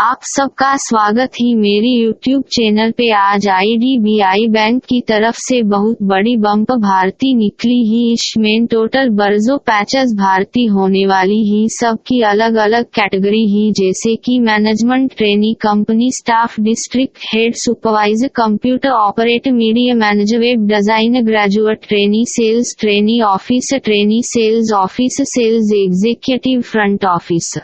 आप सबका स्वागत ही मेरी YouTube चैनल पे। आज IDBI बैंक की तरफ से बहुत बड़ी बम्प भारती निकली ही। इसमें टोटल बरजो पैचेस भारती होने वाली ही, सबकी अलग अलग कैटेगरी ही, जैसे कि management trainee, company staff, district head, supervisor, computer operator, media manager, web designer, graduate trainee, sales trainee, officer trainee, sales officer, sales executive, front officer,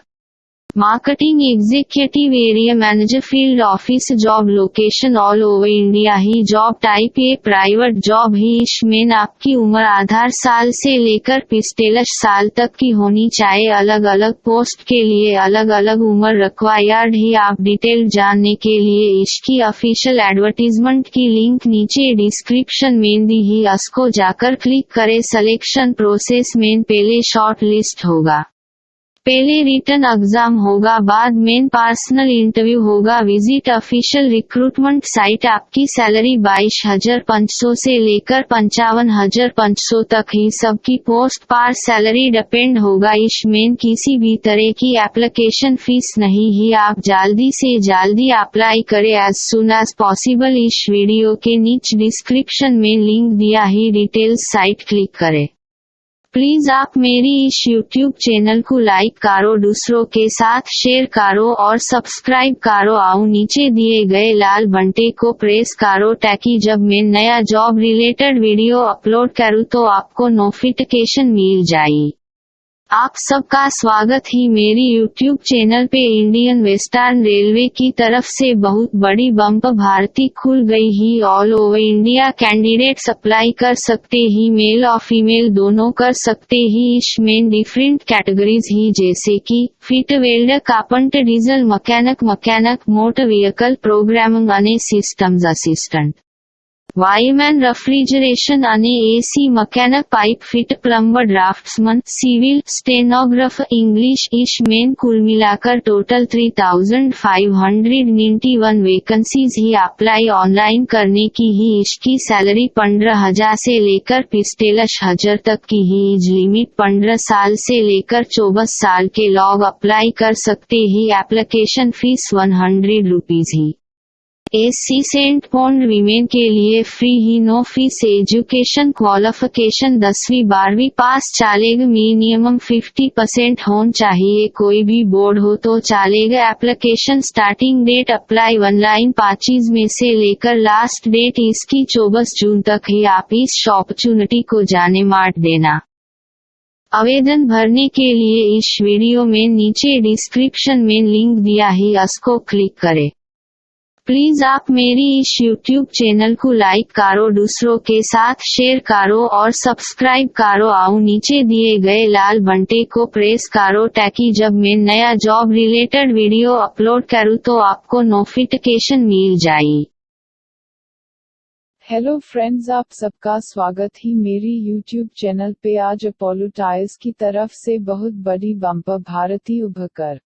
marketing executive, area manager, field office. Job location all over India ही। Job type ये private job ही। इसमें आपकी उम्र आधार साल से लेकर 45 साल तक की होनी चाहिए। अलग अलग पोस्ट के लिए अलग अलग उम्र रिक्वायर्ड ही। आप डिटेल जानने के लिए इसकी ऑफिशियल एडवर्टीजमेंट की लिंक नीचे डिस्क्रिप्शन में दी ही, उसको जाकर क्लिक करे। सिलेक्शन प्रोसेस में पहले शॉर्ट लिस्ट होगा, पहले रिटन एग्जाम होगा, बाद में पर्सनल इंटरव्यू होगा। Visit official recruitment site. आपकी सैलरी 22,500 से लेकर 55,500 तक ही। सबकी पोस्ट पर सैलरी डिपेंड होगा। इसमें किसी भी तरह की एप्लीकेशन फीस नहीं ही। आप जल्दी से जल्दी अप्लाई करें एज सुन एज पॉसिबल। इस वीडियो के नीचे डिस्क्रिप्शन में लिंक दिया ही, डिटेल्स साइट क्लिक करें। प्लीज आप मेरी इस YouTube चैनल को लाइक करो, दूसरों के साथ शेयर करो और सब्सक्राइब करो। आओ नीचे दिए गए लाल बटन को प्रेस करो ताकि जब मैं नया जॉब रिलेटेड वीडियो अपलोड करूँ तो आपको नोटिफिकेशन मिल जाए। आप सबका स्वागत ही मेरी YouTube चैनल पे। इंडियन वेस्टर्न रेलवे की तरफ से बहुत बड़ी बम्प भारती खुल गई ही। All over India candidates apply कर सकते ही, मेल और फीमेल दोनों कर सकते ही। इसमें डिफरेंट कैटेगरीज ही, जैसे कि fit welder, carpenter, diesel mechanic, motor vehicle programming अने सिस्टम्स असिस्टेंट, वायरमैन, रेफ्रिजरेशन अने AC mechanic, pipe fit, plumber, draftsman, civil, stenographer, English. इसमें कुल मिलाकर टोटल 3,591 वैकेंसीज ही। अप्लाई ऑनलाइन करने की ही। इसकी सैलरी 15,000 से लेकर 45,000 तक की ही। एज लिमिट 15 साल से लेकर 24 साल के लोग अप्लाई कर सकते ही। एप्लीकेशन फीस 100 रुपीज ही। SC सेंट पॉन्ड वीमेन के लिए फ्री ही, नो फीस। एजुकेशन क्वालिफिकेशन 10वीं 12वीं पास चलेगा। मिनिमम 50% होना चाहिए। कोई भी बोर्ड हो तो चलेगा। Application starting date apply online 25 में से लेकर लास्ट डेट इसकी 24 जून तक ही। आप इस अपॉर्चुनिटी को जाने मत देना। आवेदन भरने के लिए इस वीडियो में नीचे डिस्क्रिप्शन में लिंक दिया ही, उसको क्लिक करें। प्लीज आप मेरी इस YouTube चैनल को लाइक करो, दूसरों के साथ शेयर करो और सब्सक्राइब करो। आओ नीचे दिए गए लाल बटन को प्रेस करो ताकि जब मैं नया जॉब रिलेटेड वीडियो अपलोड करूँ तो आपको नोटिफिकेशन मिल जाए। हेलो फ्रेंड्स, आप सबका स्वागत ही मेरी YouTube चैनल पे। आज अपोलो टायर्स की तरफ से बहुत बड़ी बम्पर भारती उभरकर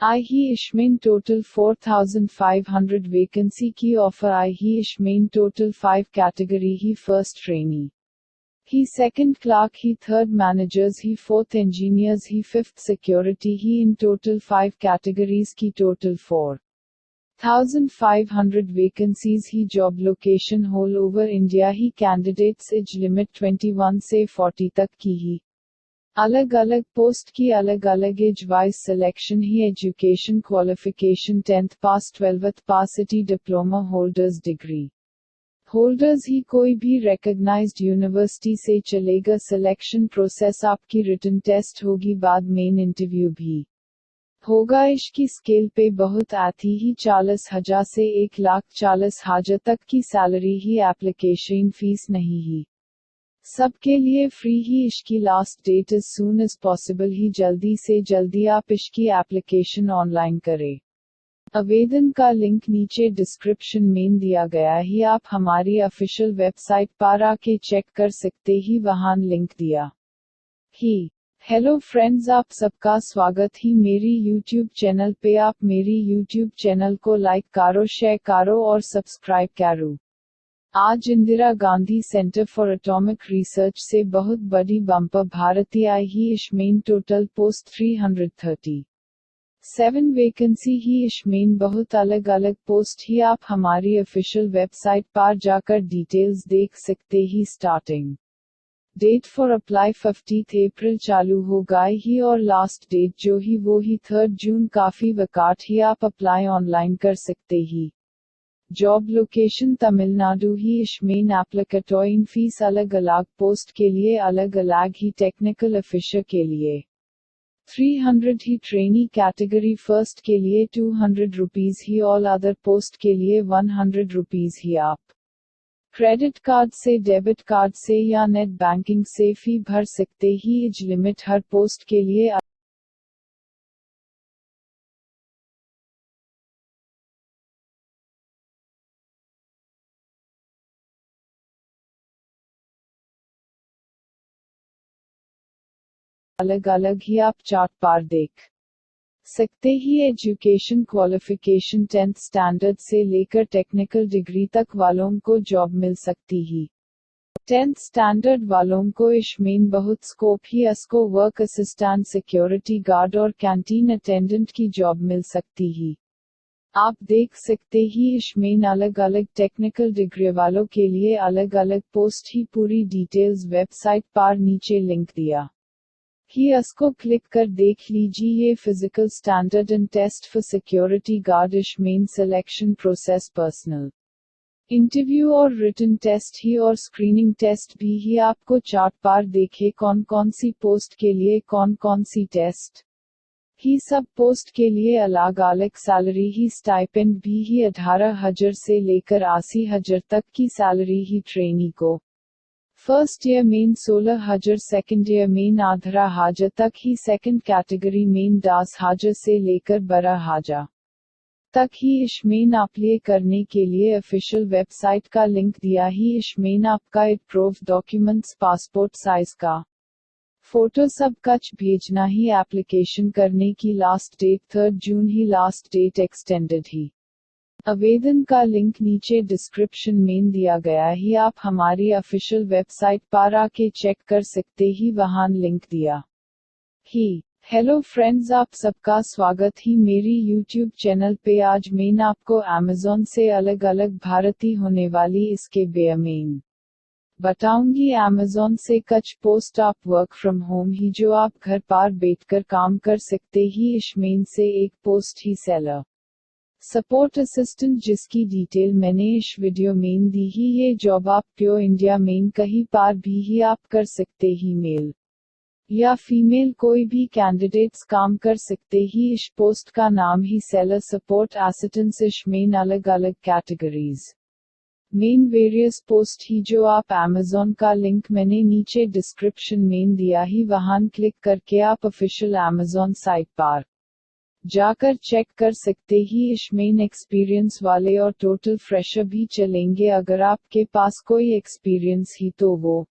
आई ही। इसमें टोटल 4,500 वैकेंसी की ऑफर आई ही। इसमें टोटल 5 कैटेगरी ही। फर्स्ट ट्रेनी ही, सेकंड क्लार्क ही, थर्ड मैनेजर्स ही, फोर्थ इंजीनियर्स ही, फिफ्थ सिक्योरिटी ही। इन टोटल 5 कैटेगरीज की टोटल 4,500 वैकेंसीज ही। Job location whole over India ही। कैंडिडेट्स एज लिमिट 21 से 40 तक की ही। अलग अलग पोस्ट की अलग अलग एज वाइज सिलेक्शन ही। Education qualification 10th pass, 12th pass, city diploma holders, degree holders ही। कोई भी रिकॉग्नाइज्ड यूनिवर्सिटी से चलेगा। सिलेक्शन प्रोसेस आपकी रिटन टेस्ट होगी, बाद मेन इंटरव्यू भी होगा। इसकी स्केल पे बहुत आती ही। 40,000 से 1,40,000 तक की सैलरी ही। एप्लीकेशन फीस नहीं ही। सबके लिए फ्री ही। इसकी last date is soon as possible ही। जल्दी से जल्दी आप इसकी एप्लीकेशन ऑनलाइन करें। आवेदन का लिंक नीचे डिस्क्रिप्शन में दिया गया ही। आप हमारी ऑफिशियल वेबसाइट पर आके चेक कर सकते ही, वहां लिंक दिया ही। हेलो फ्रेंड्स, आप सबका स्वागत ही मेरी YouTube चैनल पे। आप मेरी YouTube चैनल को लाइक करो, शेयर करो और सब्सक्राइब करो। आज Indira Gandhi centre for atomic research से बहुत बड़ी बम्पर भारती आई ही। इसमें टोटल पोस्ट 330 7 वैकेंसी ही इसमें बहुत अलग अलग पोस्ट ही आप हमारी ऑफिशियल वेबसाइट पर जाकर डिटेल्स देख सकते ही। स्टार्टिंग डेट फॉर अप्लाई 15 अप्रैल चालू होगा ही और लास्ट डेट जो ही वो ही 3 जून। काफी वकाट ही आप अप्लाई ऑनलाइन कर सकते ही। जॉब लोकेशन तमिलनाडु ही इसमें एप्लीकेटोइन फीस अलग अलग पोस्ट के लिए अलग अलग ही। टेक्निकल ऑफिसर के लिए 300 ही, ट्रेनी कैटेगरी फर्स्ट के लिए 200 रुपीज ही, ऑल अदर पोस्ट के लिए 100 रुपीज ही। आप क्रेडिट कार्ड से, डेबिट कार्ड से या नेट बैंकिंग से फी भर सकते ही। एज लिमिट हर पोस्ट के लिए अलग अलग ही आप चार्ट पर देख सकते ही। एजुकेशन क्वालिफिकेशन 10th स्टैंडर्ड से लेकर टेक्निकल डिग्री तक वालों को जॉब मिल सकती ही। 10th स्टैंडर्ड वालों को इसमें बहुत स्कोप ही। अस्को वर्क असिस्टेंट, सिक्योरिटी गार्ड और कैंटीन अटेंडेंट की जॉब मिल सकती ही। आप देख सकते ही इसमें अलग अलग टेक्निकल डिग्री वालों के लिए अलग अलग पोस्ट ही। पूरी डिटेल्स वेबसाइट पर नीचे लिंक दिया ही, उसको क्लिक कर देख लीजिए। ये physical standard and test for security guard इसमें सिलेक्शन प्रोसेस, पर्सनल इंटरव्यू और रिटन टेस्ट ही और स्क्रीनिंग टेस्ट भी ही। आपको चार्ट पर देखे कौन कौन सी पोस्ट के लिए कौन कौन सी टेस्ट ही। सब पोस्ट के लिए अलग अलग सैलरी ही। स्टाइपेंड भी ही 18,000 से लेकर 80,000 तक की सैलरी ही। ट्रेनी को फर्स्ट ईयर में 16,000, सेकंड ईयर में 18,000 तक ही। सेकंड कैटेगरी में 10,000 से लेकर 12,000 तक ही। इसमें अप्लाई करने के लिए ऑफिशियल वेबसाइट का लिंक दिया ही। इसमें आपका एक प्रूफ डॉक्यूमेंट्स, पासपोर्ट साइज का फोटो सब कुछ भेजना ही। एप्लीकेशन करने की लास्ट डेट 3 जून ही। लास्ट डेट एक्सटेंडेड ही। आवेदन का लिंक नीचे डिस्क्रिप्शन में दिया गया ही। आप हमारी ऑफिशियल वेबसाइट पर आके चेक कर सकते ही, वहां लिंक दिया ही। हेलो फ्रेंड्स, आप सबका स्वागत ही मेरी यूट्यूब चैनल पे। आज मैं आपको अमेज़न से अलग अलग भारतीय होने वाली इसके बारे में बताऊंगी। अमेज़न से कुछ पोस्ट आप वर्क फ्रॉम होम ही, जो आप घर पर बैठकर काम कर सकते ही। इसमें से एक पोस्ट ही सेलर सपोर्ट असिस्टेंट, जिसकी डिटेल मैंने इस वीडियो में दी ही। ये जॉब आप प्योर इंडिया में कहीं पर भी ही आप कर सकते ही। मेल या फीमेल कोई भी कैंडिडेट्स काम कर सकते ही। इस पोस्ट का नाम ही सेलर सपोर्ट असिस्टेंट। इसमें अलग अलग कैटेगरीज मेन वेरियस पोस्ट ही, जो आप अमेज़न का लिंक मैंने नीचे डिस्क्रिप्शन में दिया ही, वहां क्लिक करके आप ऑफिशियल अमेज़न साइट पर जाकर चेक कर सकते ही। इसमें एक्सपीरियंस वाले और टोटल फ्रेशर भी चलेंगे। अगर आपके पास कोई एक्सपीरियंस ही तो वो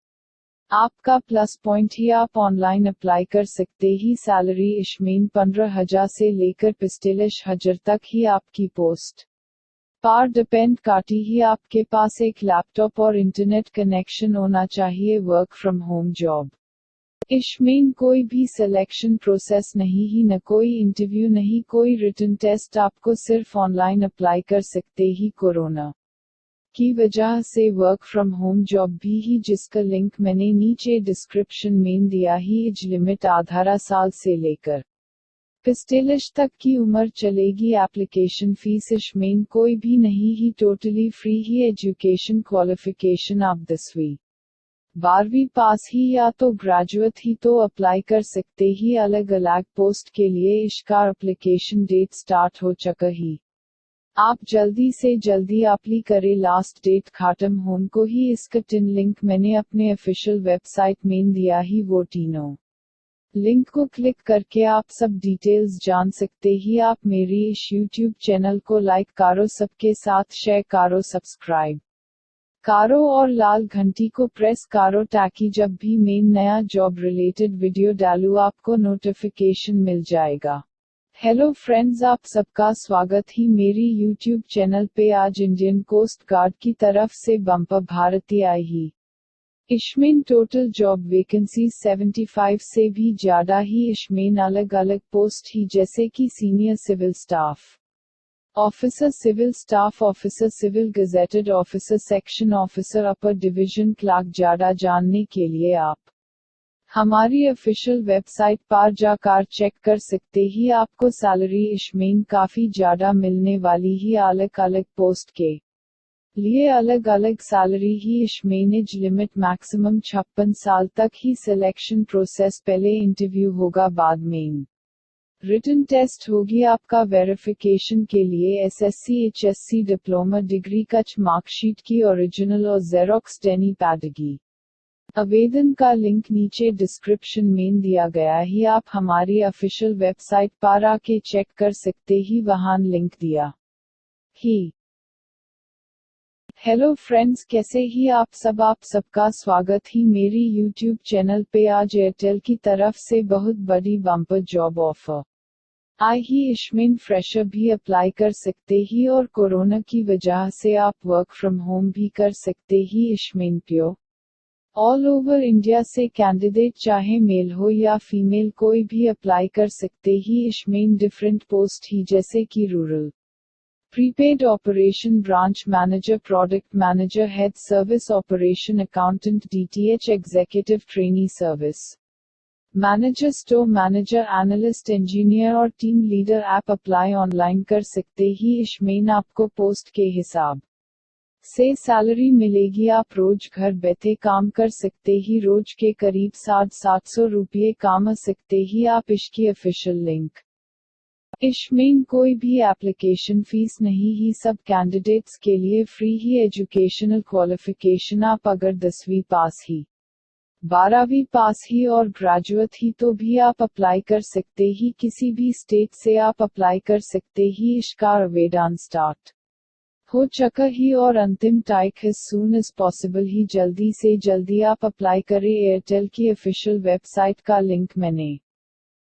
आपका प्लस पॉइंट ही। आप ऑनलाइन अप्लाई कर सकते ही। सैलरी इसमें 15,000 से लेकर 45,000 तक ही आपकी पोस्ट पर डिपेंड करती ही। आपके पास एक लैपटॉप और इंटरनेट कनेक्शन होना चाहिए। वर्क फ्रॉम होम जॉब इसमें कोई भी सिलेक्शन प्रोसेस नहीं ही, न कोई इंटरव्यू, नहीं कोई रिटन टेस्ट। आपको सिर्फ ऑनलाइन अप्लाई कर सकते ही। कोरोना की वजह से वर्क फ्रॉम होम जॉब भी ही, जिसका लिंक मैंने नीचे डिस्क्रिप्शन में दिया ही। एज लिमिट 18 साल से लेकर 45 तक की उम्र चलेगी। एप्लीकेशन फीस इसमें कोई भी नहीं ही, टोटली फ्री ही। एजुकेशन क्वालिफिकेशन आप 10वीं 12वीं पास ही या तो ग्रेजुएट ही तो अप्लाई कर सकते ही। अलग अलग पोस्ट के लिए इसका एप्लीकेशन डेट स्टार्ट हो चुका ही। आप जल्दी से जल्दी अप्लाई करें। लास्ट डेट खत्म होने को ही। इसका 10 लिंक मैंने अपने ऑफिशियल वेबसाइट में दिया ही। वो तीनों लिंक को क्लिक करके आप सब डिटेल्स जान सकते ही। आप मेरी इस यूट्यूब चैनल को लाइक करो, सबके साथ शेयर करो, सब्सक्राइब करो और लाल घंटी को प्रेस करो, ताकि जब भी मैं नया जॉब रिलेटेड वीडियो डालूं आपको नोटिफिकेशन मिल जाएगा। हेलो फ्रेंड्स, आप सबका स्वागत ही मेरी यूट्यूब चैनल पे। आज इंडियन कोस्ट गार्ड की तरफ से बम्पर भारती आई ही। इसमें टोटल जॉब वैकेंसी 75 से भी ज्यादा ही। इसमें अलग अलग पोस्ट ही जैसे कि senior civil staff officer, civil staff officer, civil gazetted officer, section officer, upper division clerk. ज्यादा जानने के लिए आप हमारी ऑफिशियल वेबसाइट पर जाकर चेक कर सकते ही। आपको सैलरी इसमें काफी ज्यादा मिलने वाली ही। अलग अलग पोस्ट के लिए अलग अलग सैलरी ही। इसमें एज लिमिट मैक्सिमम 56 साल तक ही। सिलेक्शन प्रोसेस पहले इंटरव्यू होगा, बाद में रिटन टेस्ट होगी। आपका वेरिफिकेशन के लिए एसएससी एचएससी डिप्लोमा डिग्री कच मार्कशीट की ओरिजिनल और जेरोक्स देनी पड़ेगी। आवेदन का लिंक नीचे डिस्क्रिप्शन में दिया गया ही। आप हमारी ऑफिशियल वेबसाइट पर आके चेक कर सकते ही, वहां लिंक दिया ही। हेलो फ्रेंड्स, कैसे ही आप सबका स्वागत ही मेरी यूट्यूब चैनल पे। आज एयरटेल की तरफ से बहुत बड़ी बम्पर जॉब ऑफर आई ही। इसमें फ्रेशर भी अप्लाई कर सकते ही और कोरोना की वजह से आप वर्क फ्रॉम होम भी कर सकते ही। इसमें प्योर ऑल ओवर इंडिया से कैंडिडेट चाहे मेल हो या फीमेल कोई भी अप्लाई कर सकते ही। इसमें डिफरेंट पोस्ट ही जैसे कि rural prepaid operation branch manager, product manager, head service operation accountant, DTH executive trainee service manager, store manager, analyst, engineer और टीम लीडर। ऐप अप्लाई ऑनलाइन कर सकते ही। इसमें आपको पोस्ट के हिसाब से सैलरी मिलेगी। आप रोज घर बैठे काम कर सकते ही। रोज के करीब 700 रुपये कमा सकते ही। आप इसकी ऑफिशियल लिंक इसमें कोई भी एप्लीकेशन फीस नहीं ही। सब कैंडिडेट्स के लिए फ्री ही। एजुकेशनल क्वालिफिकेशन आप अगर 10वीं पास ही, 12वीं पास ही और ग्रेजुएट ही तो भी आप अप्लाई कर सकते ही। किसी भी स्टेट से आप अप्लाई कर सकते ही। इसका आवेदन स्टार्ट हो चुका ही और अंतिम तारीख एज सून एज पॉसिबल ही। जल्दी से जल्दी आप अप्लाई करें। एयरटेल की ऑफिशियल वेबसाइट का लिंक मैंने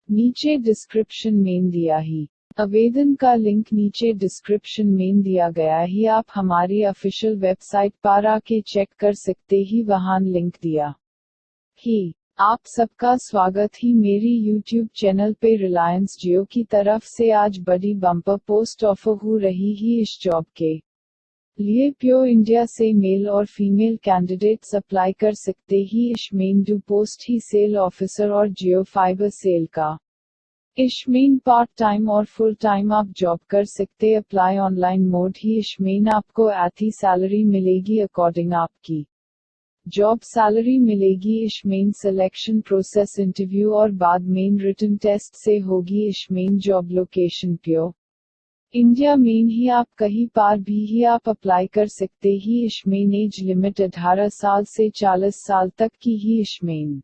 नीचे डिस्क्रिप्शन में दिया ही। आवेदन का लिंक नीचे डिस्क्रिप्शन में दिया गया ही। आप हमारी ऑफिशियल वेबसाइट पर आके चेक कर सकते ही, वहां लिंक दिया ही। आप सबका स्वागत ही मेरी यूट्यूब चैनल पे। रिलायंस जियो की तरफ से आज बड़ी बम्पर पोस्ट ऑफर हो रही ही। इस जॉब के लिए प्योर इंडिया से मेल और फीमेल कैंडिडेट्स अप्लाई कर सकते ही। इसमें दो पोस्ट ही, सेल ऑफिसर और जियो फाइबर सेल का। इसमें पार्ट टाइम और फुल टाइम आप जॉब कर सकते। अप्लाई ऑनलाइन मोड ही। इसमें आपको आधी सैलरी मिलेगी अकॉर्डिंग आपकी जॉब सैलरी मिलेगी। इसमें सिलेक्शन प्रोसेस इंटरव्यू और बाद में रिटन टेस्ट से होगी। इसमें जॉब लोकेशन प्योर इंडिया में ही। आप कहीं पर भी ही आप अप्लाई कर सकते ही। इसमें एज लिमिट 18 साल से 40 साल तक की ही। इसमें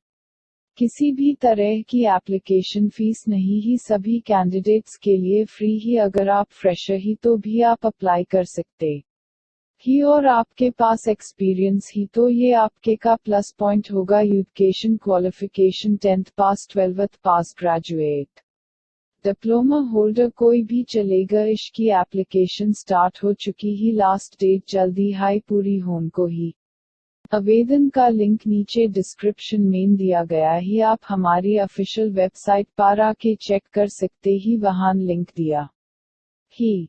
किसी भी तरह की एप्लीकेशन फीस नहीं ही। सभी कैंडिडेट्स के लिए फ्री ही। अगर आप फ्रेशर ही तो भी आप अप्लाई कर सकते ही और आपके पास एक्सपीरियंस ही तो ये आपके का प्लस पॉइंट होगा। Education qualification 10th pass, 12th पास, ग्रेजुएट, डिप्लोमा होल्डर कोई भी चलेगा। इसकी एप्लीकेशन स्टार्ट हो चुकी ही। लास्ट डेट जल्दी हाई पूरी होने को ही। आवेदन का लिंक नीचे डिस्क्रिप्शन में दिया गया ही। आप हमारी ऑफिशियल वेबसाइट पर आके चेक कर सकते ही, वहां लिंक दिया ही।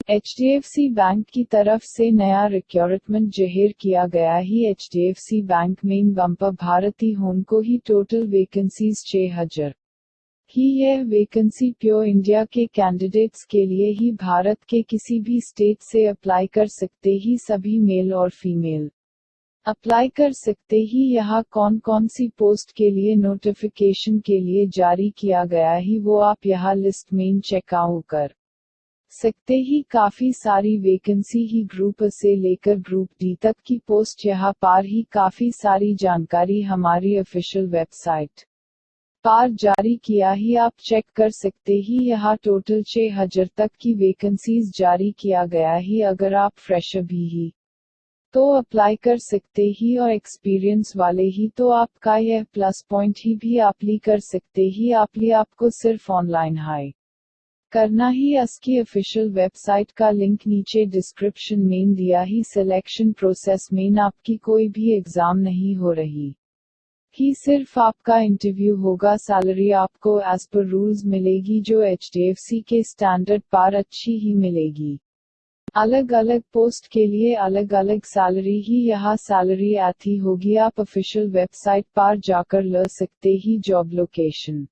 एचडीएफसी बैंक की तरफ से नया रिक्रूटमेंट जाहिर किया गया ही। एचडीएफसी बैंक में बम्पर भारती होने को ही। टोटल वैकेंसीज 6000 ही। यह वैकेंसी प्योर इंडिया के कैंडिडेट्स के लिए ही। भारत के किसी भी स्टेट से अप्लाई कर सकते ही। सभी मेल और फीमेल अप्लाई कर सकते ही। यहाँ कौन कौन सी पोस्ट के लिए नोटिफिकेशन के लिए जारी किया गया ही, वो आप यहाँ लिस्ट में चेकआउट कर सकते ही। काफी सारी वैकेंसी ही। ग्रुप ए से लेकर ग्रुप डी तक की पोस्ट यहाँ पर ही। काफी सारी जानकारी हमारी ऑफिशियल वेबसाइट पर जारी किया ही। आप चेक कर सकते ही। यहाँ टोटल 6000 तक की वैकेंसीज जारी किया गया ही। अगर आप फ्रेशर भी ही तो अप्लाई कर सकते ही और एक्सपीरियंस वाले ही तो आपका यह प्लस पॉइंट ही भी अप्लाई कर सकते ही। आपको सिर्फ ऑनलाइन हाई करना ही इसकी ऑफिशियल वेबसाइट का लिंक नीचे डिस्क्रिप्शन में दिया ही सिलेक्शन प्रोसेस में आपकी कोई भी एग्जाम नहीं हो रही ही सिर्फ आपका इंटरव्यू होगा। सैलरी आपको एज पर रूल्स मिलेगी जो एचडीएफसी के स्टैंडर्ड पर अच्छी ही मिलेगी। अलग अलग पोस्ट के लिए अलग अलग सैलरी ही यहाँ सैलरी आती होगी। आप ऑफिशियल वेबसाइट पर जाकर ले सकते ही job location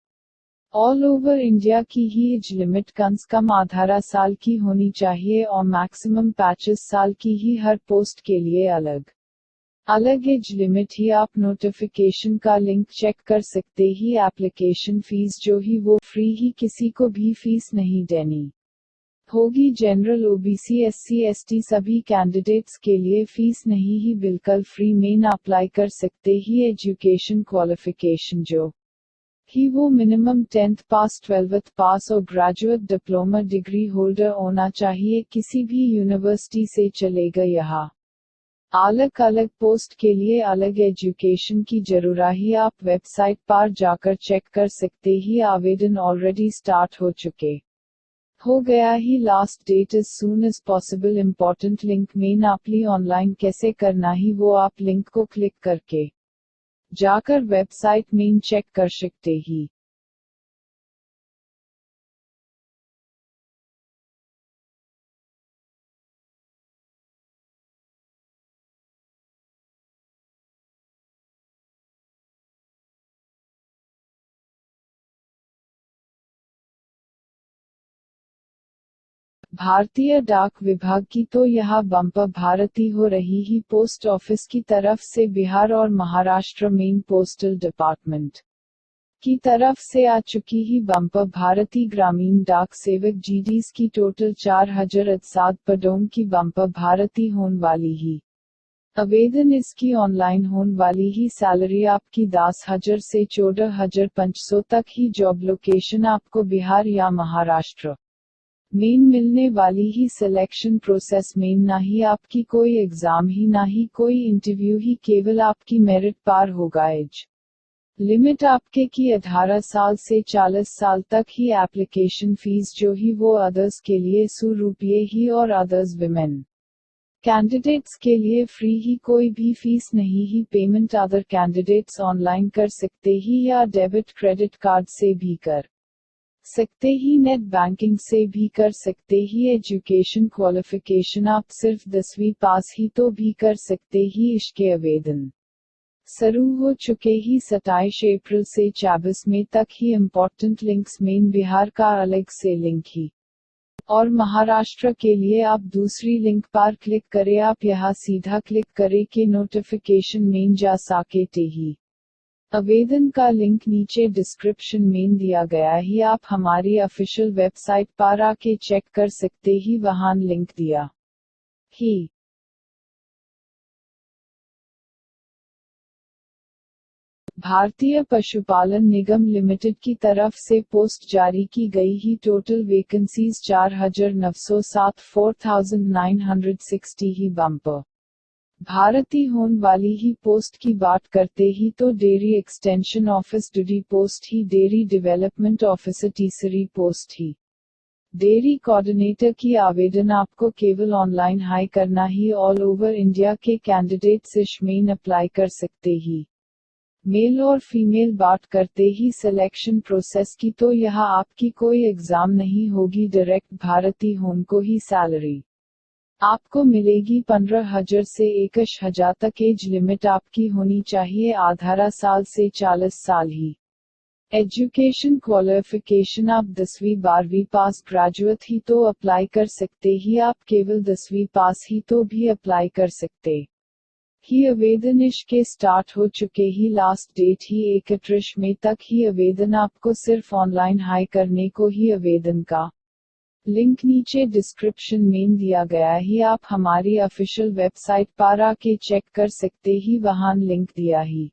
all over India की ही एज लिमिट कम से कम 18 साल की होनी चाहिए और मैक्सिमम 25 साल की ही हर पोस्ट के लिए अलग अलग एज लिमिट ही। आप नोटिफिकेशन का लिंक चेक कर सकते ही। एप्लीकेशन फीस जो ही वो फ्री ही, किसी को भी फीस नहीं देनी होगी। जनरल ओबीसी एससी एसटी सभी कैंडिडेट्स के लिए फीस नहीं ही, बिल्कुल फ्री में अप्लाई कर सकते ही। एजुकेशन क्वालिफिकेशन जो ही वो मिनिमम 10th पास 12th पास और ग्रेजुएट डिप्लोमा डिग्री होल्डर होना चाहिए। किसी भी यूनिवर्सिटी से चलेगा। यहाँ अलग अलग पोस्ट के लिए अलग एजुकेशन की जरूरत ही। आप वेबसाइट पर जाकर चेक कर सकते ही। आवेदन ऑलरेडी स्टार्ट हो चुके हो गया ही। Last date is soon as possible. Important link में अप्लाई ऑनलाइन कैसे करना ही वो आप लिंक को क्लिक करके जाकर वेबसाइट में चेक कर सकते ही। भारतीय डाक विभाग की तो यह बम्पर भारती हो रही ही। पोस्ट ऑफिस की तरफ से बिहार और महाराष्ट्र मेन पोस्टल डिपार्टमेंट की तरफ से आ चुकी ही बम्पर भारती। ग्रामीण डाक सेवक जीडीज की टोटल 4007 पदों की बम्पर भारती होने वाली ही। आवेदन इसकी ऑनलाइन होने वाली ही। सैलरी आपकी 10,000 से 14,500 तक ही। जॉब लोकेशन आपको बिहार या महाराष्ट्र मेन मिलने वाली ही। सिलेक्शन प्रोसेस में ना ही आपकी कोई एग्जाम ही ना ही कोई इंटरव्यू ही, केवल आपकी मेरिट पार होगा। एज लिमिट आपके की 18 साल से 40 साल तक ही। एप्लीकेशन फीस जो ही वो अदर्स के लिए ₹100 ही और अदर्स विमेन कैंडिडेट्स के लिए फ्री ही, कोई भी फीस नहीं ही। पेमेंट अदर कैंडिडेट्स ऑनलाइन कर सकते ही या डेबिट क्रेडिट कार्ड से भी कर सकते ही, नेट बैंकिंग से भी कर सकते ही। एजुकेशन क्वालिफिकेशन आप सिर्फ 10वीं पास ही तो भी कर सकते ही। इसके आवेदन शुरू हो चुके ही 27 अप्रैल से 24 मई तक ही। इम्पोर्टेंट लिंक्स में बिहार का अलग से लिंक ही और महाराष्ट्र के लिए आप दूसरी लिंक पर क्लिक करें। आप यहाँ सीधा क्लिक करें कि नोटिफिकेशन में जा सकते ही। आवेदन का लिंक नीचे डिस्क्रिप्शन में दिया गया ही। आप हमारी ऑफिशियल वेबसाइट पर आके चेक कर सकते ही, वहां लिंक दिया ही। भारतीय पशुपालन निगम लिमिटेड की तरफ से पोस्ट जारी की गई ही। टोटल वैकेंसीज 4,907 4,960 ही। बम्पर भारती होने वाली ही पोस्ट की बात करते ही तो dairy extension office duty post ही। डेयरी डेवलपमेंट ऑफिसर तीसरी पोस्ट ही। डेयरी कोऑर्डिनेटर की आवेदन आपको केवल ऑनलाइन हाई करना ही। ऑल ओवर इंडिया के कैंडिडेट्स इसमें अप्लाई कर सकते ही। मेल और फीमेल बात करते ही सिलेक्शन प्रोसेस की तो यहाँ आपकी कोई एग्जाम नहीं होगी। डायरेक्ट भारती होने को ही सैलरी आपको मिलेगी 15,000 से 21,000 तक। एज लिमिट आपकी होनी चाहिए 18 साल से 40 साल ही। एजुकेशन क्वालिफिकेशन आप 10वीं 12वीं पास ग्रेजुएट ही तो अप्लाई कर सकते ही। आप केवल 10वीं पास ही तो भी अप्लाई कर सकते ही। आवेदन इसके स्टार्ट हो चुके ही। लास्ट डेट ही 31 मई तक ही। आवेदन आपको सिर्फ ऑनलाइन हाई करने को ही। आवेदन का लिंक नीचे डिस्क्रिप्शन में दिया गया ही। आप हमारी ऑफिशियल वेबसाइट पर आके चेक कर सकते ही, वहां लिंक दिया ही।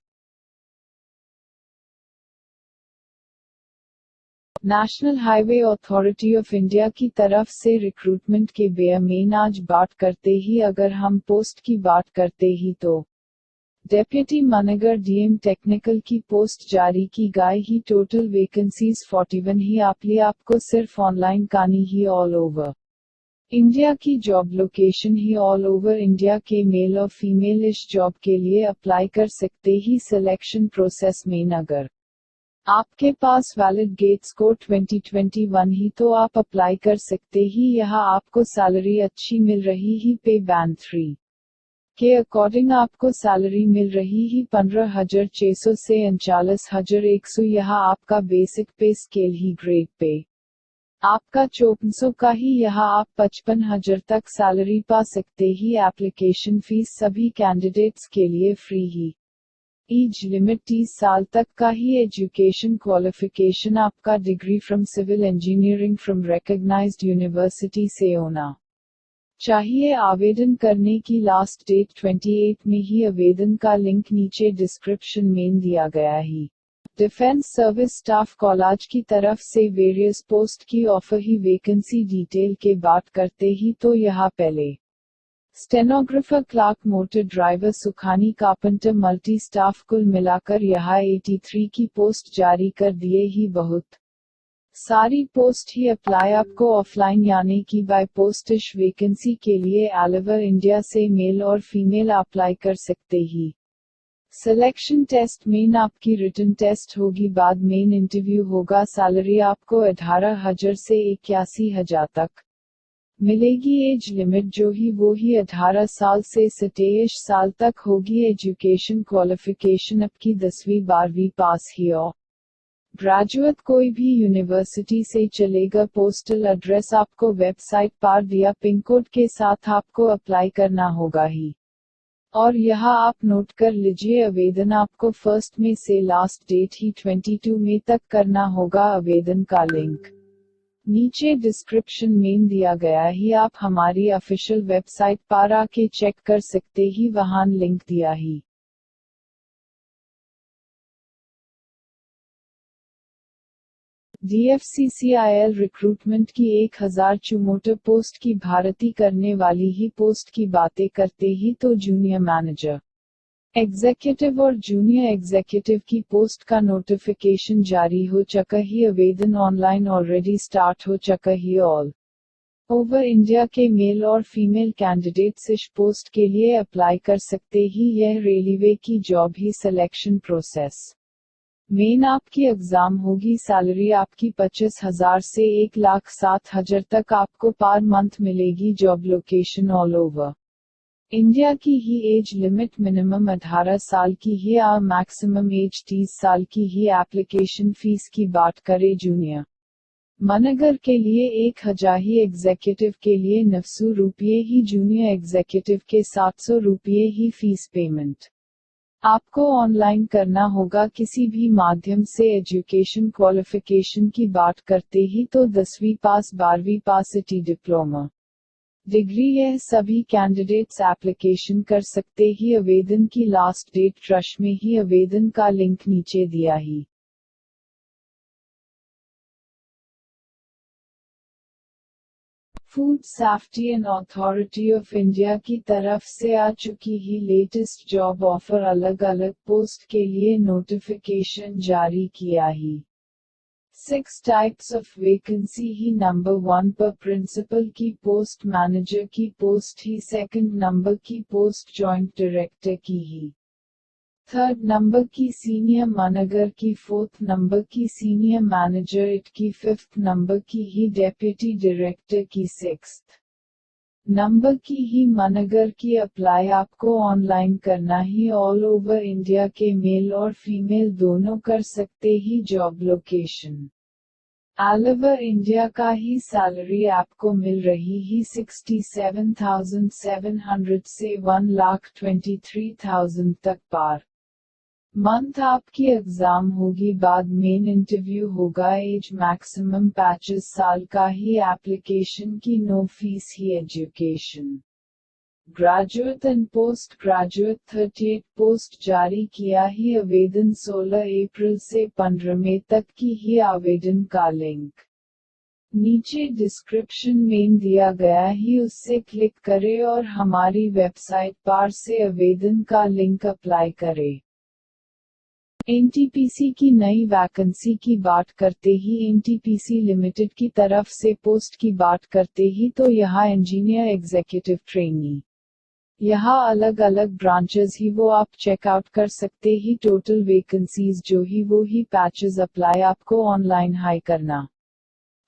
National highway authority of India की तरफ से रिक्रूटमेंट के बारे में आज बात करते ही। अगर हम पोस्ट की बात करते ही तो डेप्यूटी मनगर डीएम टेक्निकल की पोस्ट जारी की गई ही। टोटल वैकेंसीज 41 ही। आपको सिर्फ ऑनलाइन कानी ही ऑल ओवर इंडिया की जॉब लोकेशन ही। ऑल ओवर इंडिया के मेल और फीमेल इस जॉब के लिए अप्लाई कर सकते ही। सिलेक्शन प्रोसेस में अगर आपके पास वैलिड गेट स्कोर 2021 ही तो आप अप्लाई कर सकते ही। यहाँ आपको सैलरी अच्छी मिल रही ही। पे बैंड 3 के अकॉर्डिंग आपको सैलरी मिल रही ही 15,600 से 39,100। यहाँ आपका बेसिक पे स्केल ही। ग्रेड पे आपका 5400 का ही। यहाँ आप 55,000 तक सैलरी पा सकते ही। एप्लीकेशन फीस सभी कैंडिडेट्स के लिए फ्री ही। एज लिमिट 30 साल तक का ही। एजुकेशन क्वालिफिकेशन आपका degree from civil engineering from recognised university से होना चाहिए। आवेदन करने की लास्ट डेट 28 में ही। आवेदन का लिंक नीचे डिस्क्रिप्शन में दिया गया है। डिफेंस सर्विस स्टाफ कॉलेज की तरफ से वेरियस पोस्ट की ऑफर ही। वैकेंसी डिटेल के बात करते ही तो यहाँ पहले स्टेनोग्राफर, क्लार्क, मोटर ड्राइवर, सुखानी, कारपेंटर, मल्टी स्टाफ कुल मिलाकर यहाँ 83 की पोस्ट जारी कर दिए ही। बहुत सारी पोस्ट ही। अप्लाई आपको ऑफलाइन यानी कि बाय पोस्टिश वैकेंसी के लिए ऑल ओवर इंडिया से मेल और फीमेल अप्लाई कर सकते ही। सिलेक्शन टेस्ट मेन आपकी रिटन टेस्ट होगी। बाद मेन इंटरव्यू होगा। सैलरी आपको 18,000 से 81,000 तक मिलेगी। एज लिमिट जो ही वो ही 18 साल से 27 साल तक होगी। एजुकेशन क्वालिफिकेशन आपकी 10वीं 12वीं पास ही और ग्रेजुएट कोई भी यूनिवर्सिटी से चलेगा। पोस्टल एड्रेस आपको वेबसाइट पर दिया पिन कोड के साथ आपको अप्लाई करना होगा ही। और यहाँ आप नोट कर लीजिए आवेदन आपको 1 में से लास्ट डेट ही 22 में तक करना होगा। आवेदन का लिंक नीचे डिस्क्रिप्शन में दिया गया ही। आप हमारी ऑफिशियल वेबसाइट पर आके चेक कर सकते ही। वहां लिंक दिया ही। DFCCIL रिक्रूटमेंट की 1000 चुमोटर पोस्ट की भर्ती करने वाली ही। पोस्ट की बातें करते ही तो जूनियर मैनेजर, एग्जीक्यूटिव और जूनियर एग्जीक्यूटिव की पोस्ट का नोटिफिकेशन जारी हो चुका ही। आवेदन ऑनलाइन ऑलरेडी स्टार्ट हो चुका ही। ऑल ओवर इंडिया के मेल और फीमेल कैंडिडेट्स इस पोस्ट के लिए अप्लाई कर सकते ही। यह रेलवे की जॉब ही। सिलेक्शन प्रोसेस मेन आपकी एग्जाम होगी। सैलरी आपकी 25,000 से 1,07,000 तक आपको पर मंथ मिलेगी। Job location all over India की ही। एज लिमिट मिनिमम 18 साल की ही और मैक्सिमम एज 30 साल की ही। एप्लीकेशन फीस की बात करें जूनियर मनगर के लिए 1,000 ही। एग्जीक्यूटिव के लिए 900 रुपये ही। जूनियर एग्जीक्यूटिव के 700 रुपये ही फीस पेमेंट आपको ऑनलाइन करना होगा किसी भी माध्यम से। एजुकेशन क्वालिफिकेशन की बात करते ही तो 10वीं पास 12वीं पास सिटी डिप्लोमा डिग्री। यह सभी कैंडिडेट्स एप्लीकेशन कर सकते ही। आवेदन की लास्ट डेट ट्रश में ही। आवेदन का लिंक नीचे दिया ही। Food safety and authority of India की तरफ से आ चुकी ही लेटेस्ट जॉब ऑफर। अलग अलग पोस्ट के लिए नोटिफिकेशन जारी किया ही। 6 types of vacancy he. Number 1 पर प्रिंसिपल की पोस्ट, मैनेजर की पोस्ट ही। सेकंड नंबर की पोस्ट जॉइंट डायरेक्टर की ही। थर्ड नंबर की सीनियर मैनेजर की। फोर्थ नंबर की सीनियर मैनेजर इट की। फिफ्थ नंबर की ही डेप्यूटी डायरेक्टर की। सिक्स्थ नंबर की ही मैनेजर की। अप्लाई आपको ऑनलाइन करना ही। ऑल ओवर इंडिया के मेल और फीमेल दोनों कर सकते ही। Job location all over India का ही। सैलरी आपको मिल रही ही 67,700 से 1,23,000 तक पर मंथ। आपकी एग्जाम होगी। बाद मेन इंटरव्यू होगा। एज मैक्सिमम 25 साल का ही। एप्लीकेशन की नो फीस ही। Education graduate and post graduate 38 post जारी किया ही। आवेदन 16 अप्रैल से 15 मई तक की ही। आवेदन का लिंक नीचे डिस्क्रिप्शन में दिया गया ही उससे क्लिक करें और हमारी वेबसाइट पर से आवेदन का लिंक अप्लाई करें। एनटीपीसी की नई वैकेंसी की बात करते ही एनटीपीसी लिमिटेड की तरफ से पोस्ट की बात करते ही तो यहाँ इंजीनियर एग्जीक्यूटिव ट्रेनी, यहाँ अलग अलग ब्रांचेस ही वो आप चेकआउट कर सकते ही टोटल वैकेंसीज जो ही वो ही पैचेस अप्लाई आपको ऑनलाइन हाई करना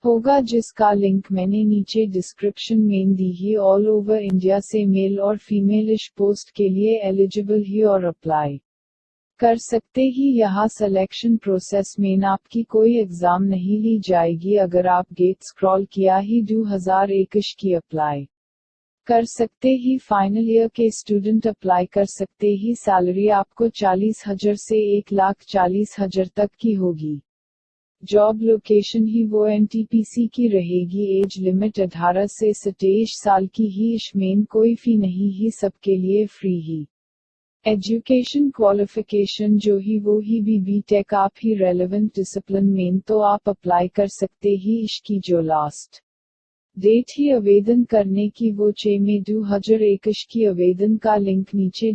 होगा, जिसका लिंक मैंने नीचे डिस्क्रिप्शन में दी ही। ऑल ओवर इंडिया से मेल और फीमेल इस पोस्ट के लिए एलिजिबल ही और अप्लाई कर सकते ही। यहाँ सिलेक्शन प्रोसेस में आपकी कोई एग्जाम नहीं ली जाएगी। अगर आप गेट स्क्रॉल किया ही 2021 की अप्लाई कर सकते ही। फाइनल ईयर के स्टूडेंट अप्लाई कर सकते ही। सैलरी आपको 40,000 से 1,40,000 तक की होगी। जॉब लोकेशन ही वो एनटीपीसी की रहेगी। एज लिमिट 18 से 27 साल की ही। इसमें कोई फी नहीं ही, सबके लिए फ्री ही। एजुकेशन क्वालिफिकेशन जो ही वो ही बीटेक आप ही रेलेवेंट डिसिप्लिन में तो आप अप्लाई कर सकते ही। इसकी जो लास्ट डेट ही आवेदन करने की वो 6 मई 2021 की। आवेदन का लिंक नीचे